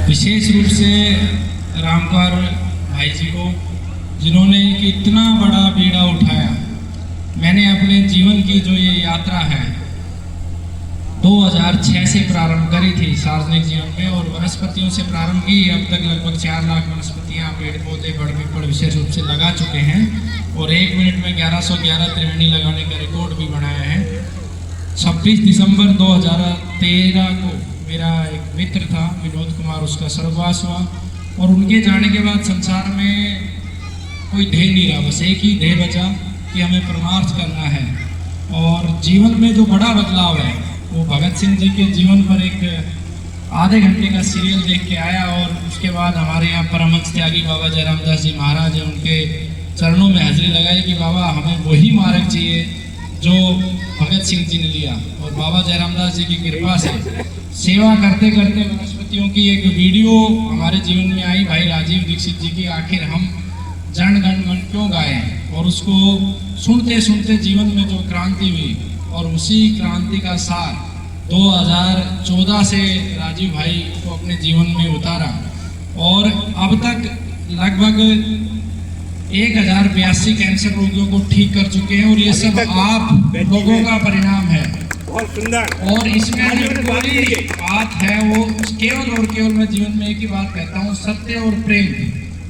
विशेष रूप से रामकुमार भाई जी को, जिन्होंने एक इतना बड़ा बीड़ा उठाया। मैंने अपने जीवन की जो ये यात्रा है 2006 से प्रारंभ करी थी सार्वजनिक जीवन में, और वनस्पतियों से प्रारंभ की। अब तक लगभग 4 लाख वनस्पतियाँ, पेड़ पौधे, बड़ पीपल विशेष रूप से लगा चुके हैं, और 1 मिनट में 1111 त्रिवेणी लगाने का रिकॉर्ड भी बनाया है। 26 दिसंबर 2013 को मेरा एक मित्र था विनोद कुमार, उसका स्वर्गवास हुआ, और उनके जाने के बाद संसार में कोई ध्येय नहीं रहा, बस एक ही ध्येय बचा कि हमें परमार्थ करना है। और जीवन में जो बड़ा बदलाव है वो भगत सिंह जी के जीवन पर एक आधे घंटे का सीरियल देख के आया, और उसके बाद हमारे यहाँ परमहंस त्यागी बाबा जयराम दास जी महाराज है, उनके चरणों में हाजिरी लगाई कि बाबा हमें वही मार्ग चाहिए जो भगत सिंह जी ने लिया। और बाबा जयराम दास जी की कृपा से सेवा करते करते वनस्पतियों की एक वीडियो हमारे जीवन में आई, भाई राजीव दीक्षित जी की, आखिर हम जन गण मन क्यों गाए, और उसको सुनते सुनते जीवन में जो क्रांति हुई, और उसी क्रांति का सार 2014 से राजीव भाई को अपने जीवन में उतारा, और अब तक लगभग 1082 कैंसर रोगियों को ठीक कर चुके हैं, और ये सब आप लोगों का परिणाम है। बहुत सुंदर। और इसमें जो कोई बात है वो केवल और केवल मैं जीवन में एक ही बात कहता हूँ, सत्य और प्रेम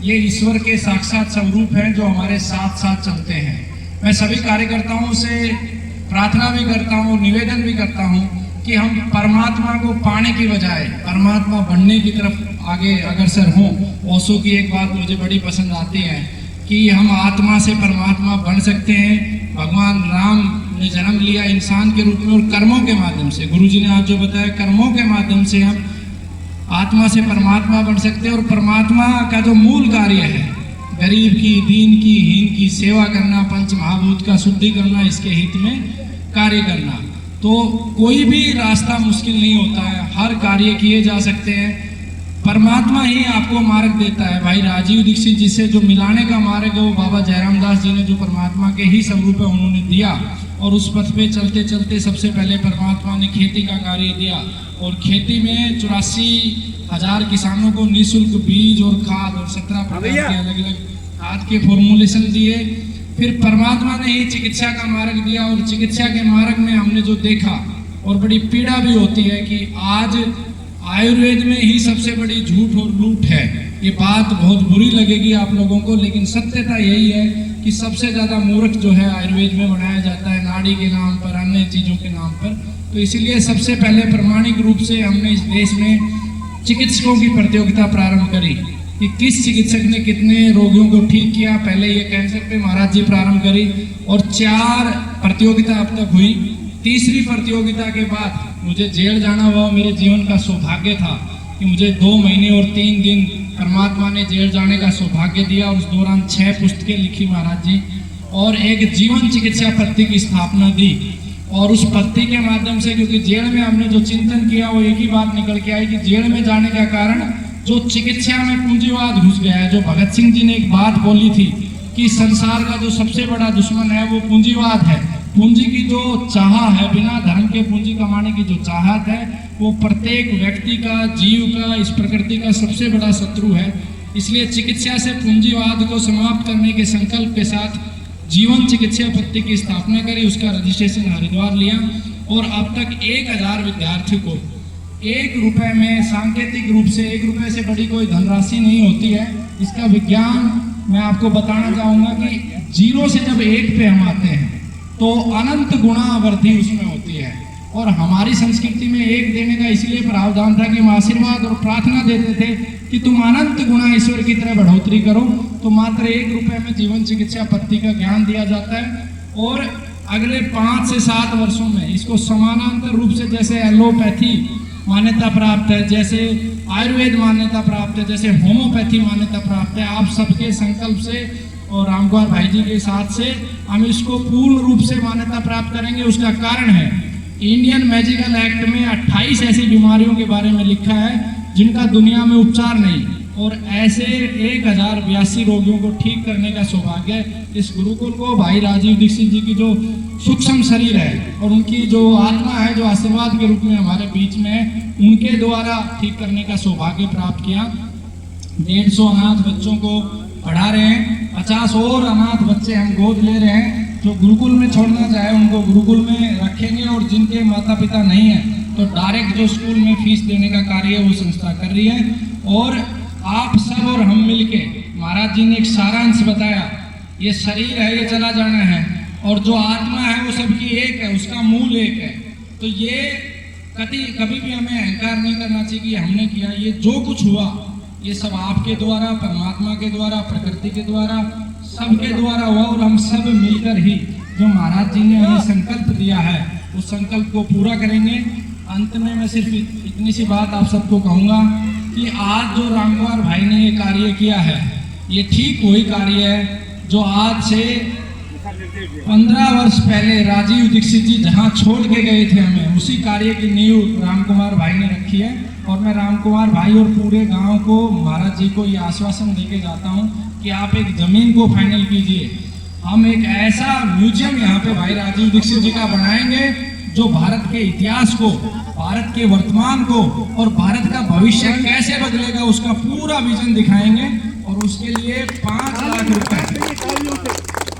ये ईश्वर के साक्षात स्वरूप हैं जो हमारे साथ साथ चलते हैं। मैं सभी कार्यकर्ताओं से प्रार्थना भी करता हूँ, निवेदन भी करता हूँ कि हम परमात्मा को पाने की बजाय परमात्मा बनने की तरफ आगे अग्रसर हों। ओशो की एक बात मुझे बड़ी पसंद आती है कि हम आत्मा से परमात्मा बन सकते हैं। भगवान राम ने जन्म लिया इंसान के रूप में, और कर्मों के माध्यम से, गुरुजी ने आज जो बताया, कर्मों के माध्यम से हम आत्मा से परमात्मा बन सकते हैं। और परमात्मा का जो मूल कार्य है, गरीब की, दीन की, हीन की सेवा करना, पंच महाभूत का शुद्धि करना, इसके हित में कार्य करना। तो कोई भी रास्ता मुश्किल नहीं होता है, हर कार्य किए जा सकते हैं। परमात्मा ही आपको मार्ग देता है। भाई राजीव दीक्षित जी से जो मिलाने का मार्ग है वो बाबा जयराम दास जी ने, जो परमात्मा के ही स्वरूप है, उन्होंने दिया। और उस पथ पे चलते चलते सबसे पहले परमात्मा ने खेती का कार्य दिया, और खेती में 84,000 किसानों को निःशुल्क बीज और खाद और 17 प्रकार के अलग अलग खाद के फॉर्मुलेशन दिए। फिर परमात्मा ने ही चिकित्सा का मार्ग दिया, और चिकित्सा के मार्ग में हमने जो देखा, और बड़ी पीड़ा भी होती है कि आज आयुर्वेद में ही सबसे बड़ी झूठ और लूट है। ये बात बहुत बुरी लगेगी आप लोगों को, लेकिन सत्यता यही है कि सबसे ज़्यादा मूर्ख जो है आयुर्वेद में बनाया जाता है, नाड़ी के नाम पर, अन्य चीज़ों के नाम पर। तो इसीलिए सबसे पहले प्रामाणिक रूप से हमने इस देश में चिकित्सकों की प्रतियोगिता प्रारंभ करी कि किस चिकित्सक ने कितने रोगियों को ठीक किया। पहले ये कैंसर पे महाराज जी प्रारंभ करी, और 4 प्रतियोगिता अब तक हुई। तीसरी प्रतियोगिता के बाद मुझे जेल जाना हुआ। मेरे जीवन का सौभाग्य था कि मुझे 2 महीने और 3 दिन परमात्मा ने जेल जाने का सौभाग्य दिया, और उस दौरान 6 पुस्तकें लिखी महाराज जी, और एक जीवन चिकित्सा पद्धति की स्थापना दी। और उस पद्धति के माध्यम से, क्योंकि जेल में हमने जो चिंतन किया वो एक ही बात निकल के आई कि जेल में जाने का कारण जो चिकित्सा में पूंजीवाद घुस गया है। जो भगत सिंह जी ने एक बात बोली थी कि संसार का जो सबसे बड़ा दुश्मन है वो पूंजीवाद है। पूंजी की जो चाह है, बिना धर्म के पूंजी कमाने की जो चाहत है, वो प्रत्येक व्यक्ति का, जीव का, इस प्रकृति का सबसे बड़ा शत्रु है। इसलिए चिकित्सा से पूंजीवाद को समाप्त करने के संकल्प के साथ जीवन चिकित्सा पद्धति की स्थापना करी। उसका रजिस्ट्रेशन हरिद्वार लिया, और अब तक 1000 विद्यार्थियों को 1 रुपये में, सांकेतिक रूप से 1 रुपये से बड़ी कोई धनराशि नहीं होती है। इसका विज्ञान मैं आपको बताना चाहूँगा कि 0 से जब 1 पे हम आते हैं तो अनंत गुणा वृद्धि उसमें होती है। और हमारी संस्कृति में 1 देने का इसलिए प्रावधान था कि हम आशीर्वाद और प्रार्थना देते थे कि तुम अनंत गुणा ईश्वर की तरह बढ़ोतरी करो। तो मात्र 1 रुपये में जीवन चिकित्सा पद्धति का ज्ञान दिया जाता है, और अगले 5 से 7 वर्षों में इसको समानांतर रूप से, जैसे एलोपैथी मान्यता प्राप्त है, जैसे आयुर्वेद मान्यता प्राप्त है, जैसे होम्योपैथी मान्यता प्राप्त है, आप सबके संकल्प से और रामकुमार भाई जी के साथ से हम इसको पूर्ण रूप से मान्यता प्राप्त करेंगे। उसका कारण है इंडियन मेडिकल एक्ट में 28 ऐसी बीमारियों के बारे में लिखा है जिनका दुनिया में उपचार नहीं। और ऐसे 1082 रोगियों को ठीक करने का सौभाग्य इस गुरुकुल को भाई राजीव दीक्षित जी की जो सूक्ष्म शरीर है और उनकी जो आत्मा है जो आशीर्वाद के रूप में हमारे बीच में है, उनके द्वारा ठीक करने का सौभाग्य प्राप्त किया। 150 अनाथ बच्चों को पढ़ा रहे हैं, 50 और अनाथ बच्चे हम गोद ले रहे हैं। जो गुरुकुल में छोड़ना चाहे उनको गुरुकुल में रखेंगे और जिनके माता पिता नहीं है तो डायरेक्ट जो स्कूल में फीस देने का कार्य वो संस्था कर रही है। और आप सब और हम मिलके, महाराज जी ने एक सारांश बताया, ये शरीर है ये चला जाना है और जो आत्मा है वो सबकी एक है, उसका मूल एक है। तो ये कभी भी हमें अहंकार नहीं करना चाहिए कि हमने किया। ये जो कुछ हुआ ये सब आपके द्वारा, परमात्मा के द्वारा, प्रकृति के द्वारा, सबके द्वारा हुआ और हम सब मिलकर ही जो महाराज जी ने हमें संकल्प दिया है उस संकल्प को पूरा करेंगे। अंत में मैं सिर्फ इतनी सी बात आप सबको कहूँगा कि आज जो रामकुमार भाई ने ये कार्य किया है ये ठीक वही कार्य है जो आज से 15 वर्ष पहले राजीव दीक्षित जी जहाँ छोड़ के गए थे हमें, उसी कार्य की नींव रामकुमार भाई ने रखी है। और मैं रामकुमार भाई और पूरे गांव को, महाराज जी को ये आश्वासन देके जाता हूँ कि आप एक जमीन को फाइनल कीजिए। हम एक ऐसा म्यूजियम यहाँ पे भाई राजीव दीक्षित जी का बनाएंगे जो भारत के इतिहास को, भारत के वर्तमान को और भारत का भविष्य कैसे बदलेगा उसका पूरा विजन दिखाएंगे। और उसके लिए 5 लाख रुपए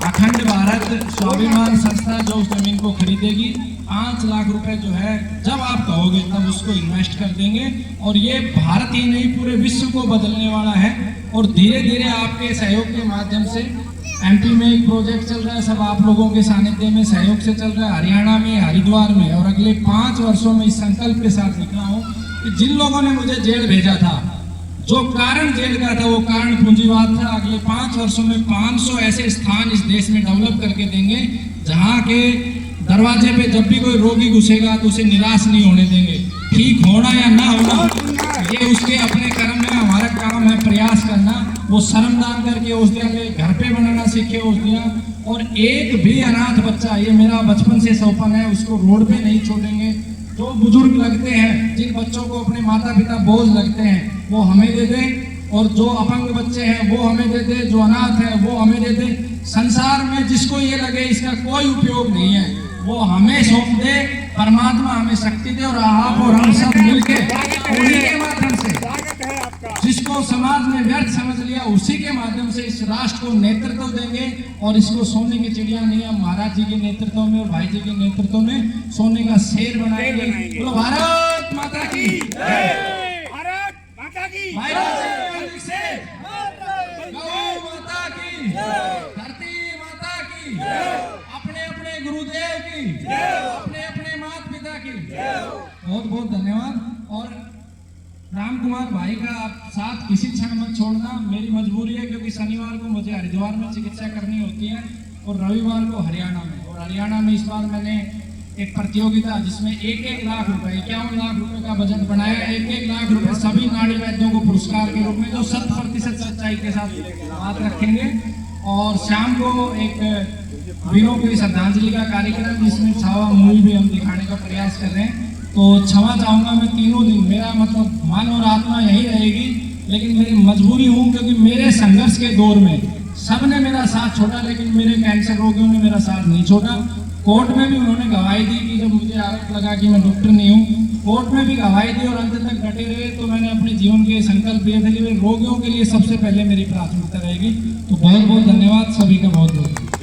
अखंड भारत स्वाभिमान संस्था जो उस जमीन को खरीदेगी, 5 लाख रुपए जो है जब आप कहोगे तब उसको इन्वेस्ट कर देंगे। और ये भारत ही नहीं पूरे विश्व को बदलने वाला है। और धीरे धीरे आपके सहयोग के माध्यम से एमपी में एक प्रोजेक्ट चल रहा है, सब आप लोगों के सानिध्य में सहयोग से चल रहा है, हरियाणा में, हरिद्वार में। और अगले 5 वर्षों में इस संकल्प के साथ लिख रहा हूँ कि जिन लोगों ने मुझे जेल भेजा था, जो कारण जेल का था वो कारण पूंजीवाद था, अगले 5 वर्षों में 500 ऐसे स्थान इस देश में डेवलप करके देंगे जहाँ के दरवाजे पे जब भी कोई रोगी घुसेगा तो उसे निराश नहीं होने देंगे। ठीक होना या ना होना ये उसके अपने कर्म में, हमारा काम है प्रयास करना। वो श्रमदान करके उस दिन घर पे बनाना सीखे उस दिन। और एक भी अनाथ बच्चा, ये मेरा बचपन से सौपन है, उसको रोड पे नहीं छोड़ेंगे। जो बुजुर्ग लगते हैं, जिन बच्चों को अपने माता पिता बोझ लगते हैं वो हमें दे दें, और जो अपंग बच्चे हैं वो हमें दे दे, जो अनाथ है वो हमें दे दे। संसार में जिसको ये लगे इसका कोई उपयोग नहीं है वो हमें सौंप दे, परमात्मा हमें शक्ति दे और आप और हम सब मिलके उन्हीं के माध्यम से, जिसको समाज ने व्यर्थ समझ लिया उसी के माध्यम से इस राष्ट्र को नेतृत्व देंगे। और इसको सोने की चिड़िया नहीं, हम महाराज जी के नेतृत्व में और भाई जी के नेतृत्व में सोने का शेर बनाएंगे। बोलो भारत माता की जय, भारत माता की जय, गौ माता की जय, धरती माता की जय, अपने अपने गुरुदेव की जय, अपने अपने माता पिता की जय। बहुत बहुत धन्यवाद। और रामकुमार भाई का साथ किसी क्षण मत छोड़ना, मेरी मजबूरी है क्योंकि शनिवार को मुझे हरिद्वार में चिकित्सा करनी होती है और रविवार को हरियाणा में। और हरियाणा में इस बार मैंने एक प्रतियोगिता जिसमें 1-1 लाख रुपए, 51 लाख रुपए का बजट बनाया। 1-1 लाख रुपए सभी नाड़ी वैद्यों को पुरस्कार के रूप में जो 100% सच्चाई के साथ बात रखेंगे। और शाम को एक वीरों की श्रद्धांजलि का कार्यक्रम जिसमें छावा मूवी भी हम दिखाने का प्रयास कर रहे हैं। तो क्षमा चाहूँगा मैं, तीनों दिन मेरा मतलब मन और आत्मा यही रहेगी, लेकिन मेरी मजबूरी हूँ क्योंकि मेरे संघर्ष के दौर में सबने मेरा साथ छोड़ा, लेकिन मेरे कैंसर रोगियों ने मेरा साथ नहीं छोड़ा। कोर्ट में भी उन्होंने गवाही दी कि जब मुझे आरोप लगा कि मैं डॉक्टर नहीं हूँ, कोर्ट में भी गवाही दी और अंत तक डटे रहे। तो मैंने अपने जीवन के संकल्प लिए थे कि रोगियों के लिए सबसे पहले मेरी प्राथमिकता रहेगी। तो बहुत बहुत धन्यवाद सभी का, बहुत बहुत।